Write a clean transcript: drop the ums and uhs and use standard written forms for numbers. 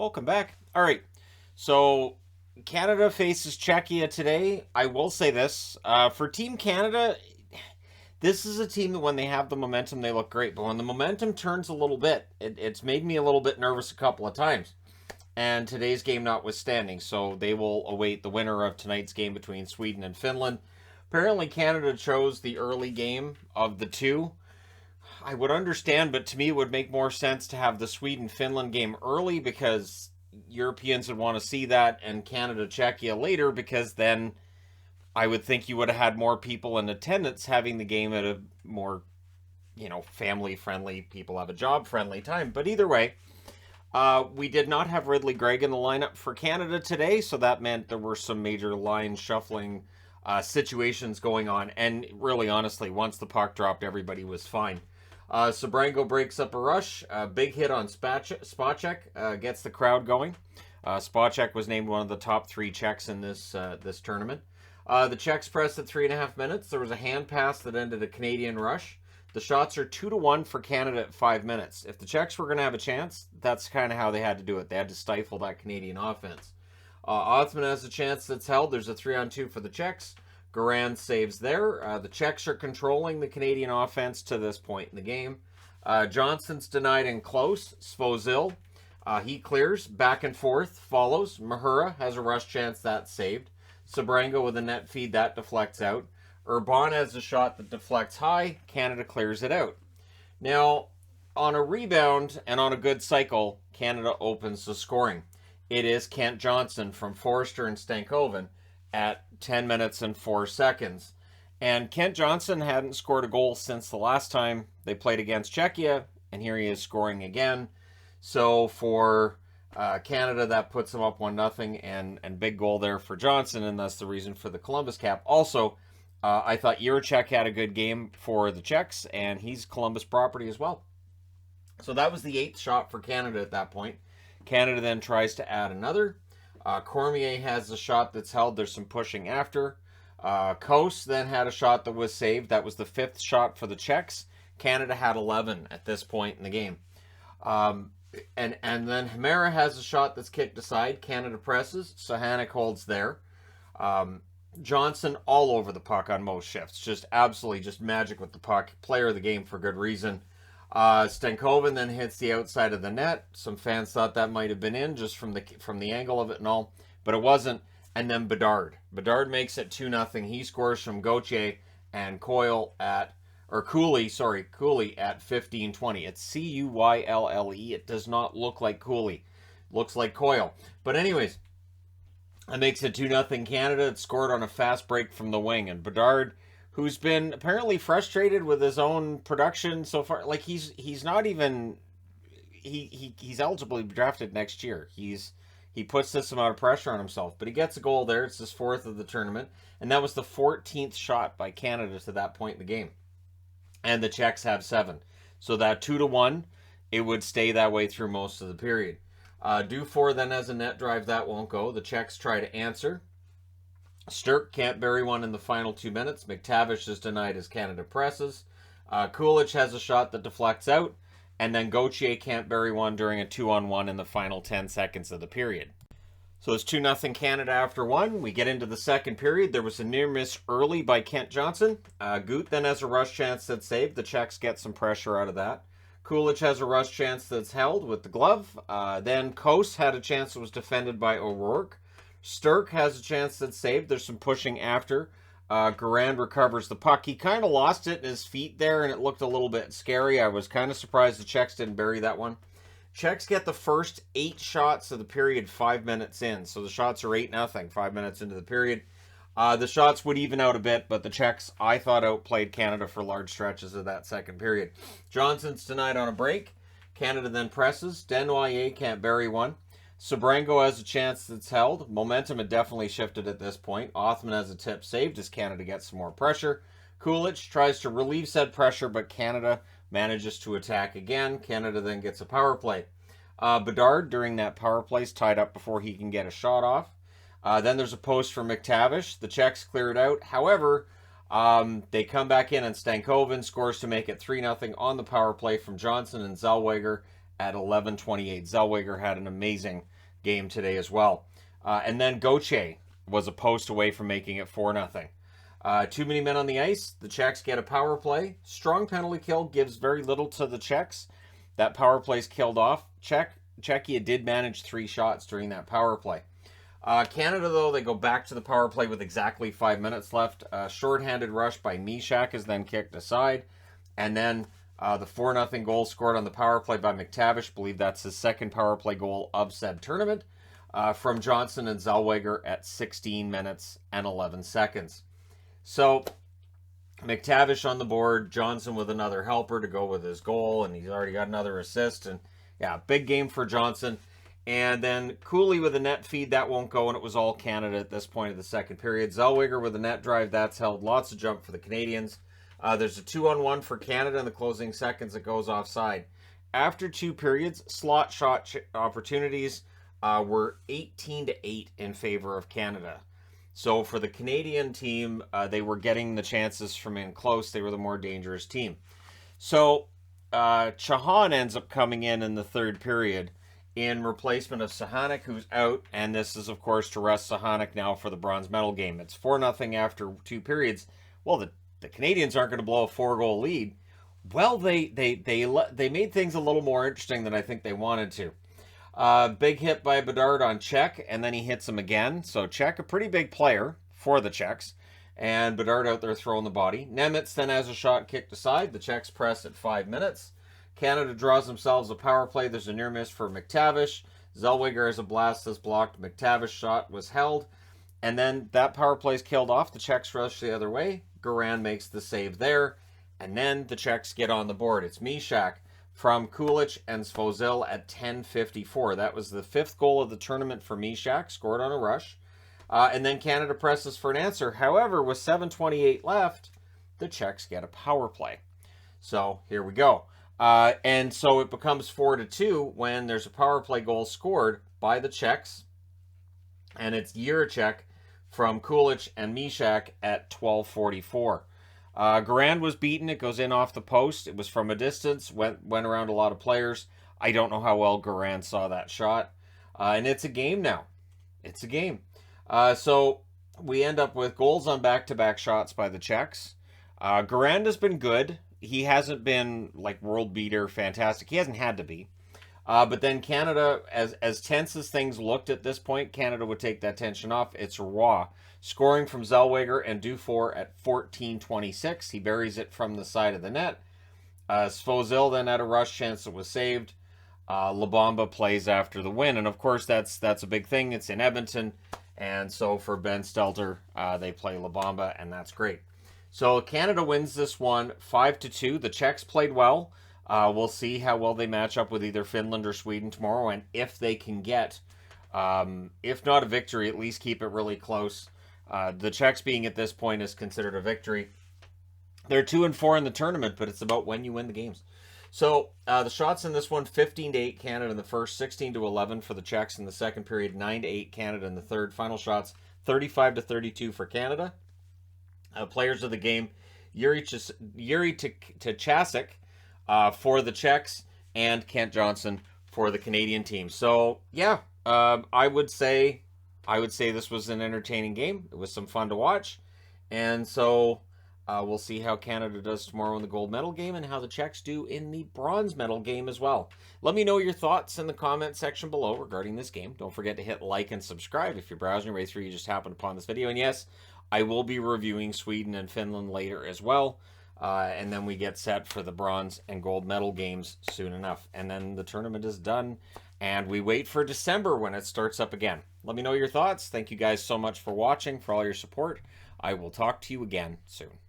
Welcome back. All right. So Canada faces Czechia today. I will say this for Team Canada, this is a team that when they have the momentum, they look great. But when the momentum turns a little bit, it's made me a little bit nervous a couple of times. And today's game notwithstanding. So they will await the winner of tonight's game between Sweden and Finland. Apparently, Canada chose the early game of the two. I would understand, but to me, it would make more sense to have the Sweden Finland game early because Europeans would want to see that, and Canada Czechia later because then I would think you would have had more people in attendance having the game at a more, family friendly, people have a job friendly time. But either way, we did not have Ridley Gregg in the lineup for Canada today, so that meant there were some major line shuffling situations going on. And really, honestly, once the puck dropped, everybody was fine. Sabrango breaks up a rush. Big hit on Spacek gets the crowd going. Spacek was named one of the top three Czechs in this tournament. The Czechs pressed at 3.5 minutes. There was a hand pass that ended a Canadian rush. The shots are 2-1 for Canada at 5 minutes. If the Czechs were going to have a chance, that's kind of how they had to do it. They had to stifle that Canadian offense. Othman has a chance that's held. There's a 3-on-2 for the Czechs. Garand saves there. The Czechs are controlling the Canadian offense to this point in the game. Johnson's denied in close. Svozil, he clears. Back and forth follows. Mahura has a rush chance that's saved. Sabrango with a net feed that deflects out. Urban has a shot that deflects high. Canada clears it out. Now, on a rebound and on a good cycle, Canada opens the scoring. It is Kent Johnson from Forrester and Stankoven at 10 minutes and 4 seconds. And Kent Johnson hadn't scored a goal since the last time they played against Czechia, and here he is scoring again. So for Canada, that puts them up 1-0, and big goal there for Johnson, and that's the reason for the Columbus cap. Also, I thought Jiricek had a good game for the Czechs, and he's Columbus property as well. So that was the 8th shot for Canada at that point. Canada then tries to add another. Cormier has a shot that's held. There's some pushing after. Kos then had a shot that was saved. That was the 5th shot for the Czechs. Canada had 11 at this point in the game. And then Hamera has a shot that's kicked aside. Canada presses. Sohanek holds there. Johnson all over the puck on most shifts. Just absolutely just magic with the puck. Player of the game for good reason. Stankoven then hits the outside of the net. Some fans thought that might have been in just from the angle of it and all, but it wasn't. And then Bedard makes it 2-0. He scores from Gauthier and Cooley at 15:20. It's Cuylle. It does not look like Cooley. Looks like Coyle. But anyways, it makes it 2-0 Canada. It scored on a fast break from the wing, and Bedard, who's been apparently frustrated with his own production so far. Like he's not even he's eligible to be drafted next year. He puts this amount of pressure on himself, but he gets a goal there. It's his 4th of the tournament, and that was the 14th shot by Canada to that point in the game. And the Czechs have 7, so that 2-1, it would stay that way through most of the period. Dufour then has a net drive that won't go. The Czechs try to answer. Sturck can't bury one in the final 2 minutes. McTavish is denied as Canada presses. Kulich has a shot that deflects out. And then Gauthier can't bury one during a 2-on-1 in the final 10 seconds of the period. So it's 2-0 Canada after 1. We get into the second period. There was a near miss early by Kent Johnson. Gut then has a rush chance that's saved. The Czechs get some pressure out of that. Kulich has a rush chance that's held with the glove. Then Kos had a chance that was defended by O'Rourke. Sturck has a chance that's saved. There's some pushing after. Garand recovers the puck. He kind of lost it in his feet there, and it looked a little bit scary. I was kind of surprised the Czechs didn't bury that one. Czechs get the first 8 shots of the period 5 minutes in. So the shots are 8-0, 5 minutes into the period. The shots would even out a bit, but the Czechs, I thought, outplayed Canada for large stretches of that second period. Johnson's denied on a break. Canada then presses. Desnoyers can't bury one. Sabrango has a chance that's held. Momentum had definitely shifted at this point. Othman has a tip saved as Canada gets some more pressure. Kulich tries to relieve said pressure, but Canada manages to attack again. Canada then gets a power play. Bedard, during that power play, is tied up before he can get a shot off. Then there's a post for McTavish. The Czechs clear it out. However, they come back in, and Stankoven scores to make it 3-0 on the power play from Johnson and Zellweger at 11:28. Zellweger had an amazing game today as well. And then Gauthier was a post away from making it 4-0. Too many men on the ice. The Czechs get a power play. Strong penalty kill gives very little to the Czechs. That power play's killed off. Czechia did manage 3 shots during that power play. Canada, though, they go back to the power play with exactly 5 minutes left. Short-handed rush by Mishak is then kicked aside. And then the 4-0 goal scored on the power play by McTavish. I believe that's his second power play goal of said tournament. From Johnson and Zellweger at 16 minutes and 11 seconds. So, McTavish on the board, Johnson with another helper to go with his goal, and he's already got another assist. And yeah, big game for Johnson. And then Cooley with a net feed, that won't go, and it was all Canada at this point of the second period. Zellweger with a net drive, that's held. Lots of jump for the Canadians. There's a 2-on-1 for Canada in the closing seconds. It goes offside. After 2 periods, slot shot opportunities were 18-8 in favor of Canada. So for the Canadian team, they were getting the chances from in close. They were the more dangerous team. So Chahan ends up coming in the third period in replacement of Sahanek, who's out. And this is, of course, to rest Sahanek now for the bronze medal game. It's 4-0 after 2 periods. Well, the Canadians aren't going to blow a 4-goal lead. Well, they made things a little more interesting than I think they wanted to. Big hit by Bedard on Czech, and then he hits him again. So Czech, a pretty big player for the Czechs. And Bedard out there throwing the body. Nemitz then has a shot kicked aside. The Czechs press at 5 minutes. Canada draws themselves a power play. There's a near miss for McTavish. Zellweger has a blast that's blocked. McTavish shot was held. And then that power play is killed off. The Czechs rush the other way. Garand makes the save there. And then the Czechs get on the board. It's Mishak from Kulich and Svozil at 10:54. That was the 5th goal of the tournament for Mishak, scored on a rush. And then Canada presses for an answer. However, with 7:28 left, the Czechs get a power play. So here we go. And so it becomes 4-2 when there's a power play goal scored by the Czechs. And it's Jiricek from Kulich and Mishak at 12:44. Garand was beaten. It goes in off the post. It was from a distance. Went around a lot of players. I don't know how well Garand saw that shot. And it's a game now. It's a game. So we end up with goals on back-to-back shots by the Czechs. Garand has been good. He hasn't been like world beater, fantastic. He hasn't had to be. But then Canada, as tense as things looked at this point, Canada would take that tension off. It's raw. Scoring from Zellweger and Dufour at 14:26. He buries it from the side of the net. Svozil then had a rush chance that was saved. Labamba plays after the win. And, of course, that's a big thing. It's in Edmonton. And so for Ben Stelter, they play Labamba, and that's great. So Canada wins this one 5-2. The Czechs played well. We'll see how well they match up with either Finland or Sweden tomorrow, and if they can get, if not a victory, at least keep it really close. The Czechs being at this point is considered a victory. They're 2-4 in the tournament, but it's about when you win the games. So the shots in this one, 15-8 Canada in the first, 16-11 for the Czechs in the second period, 9-8 Canada in the third. Final shots, 35-32 for Canada. Players of the game, Yuri Tchasik for the Czechs, and Kent Johnson for the Canadian team. So yeah, I would say this was an entertaining game. It was some fun to watch, and so we'll see how Canada does tomorrow in the gold medal game and how the Czechs do in the bronze medal game as well. Let me know your thoughts in the comment section below regarding this game. Don't forget to hit like and subscribe if you're browsing your way through. You just happened upon this video, and yes, I will be reviewing Sweden and Finland later as well. And then we get set for the bronze and gold medal games soon enough. And then the tournament is done, and we wait for December when it starts up again. Let me know your thoughts. Thank you guys so much for watching, for all your support. I will talk to you again soon.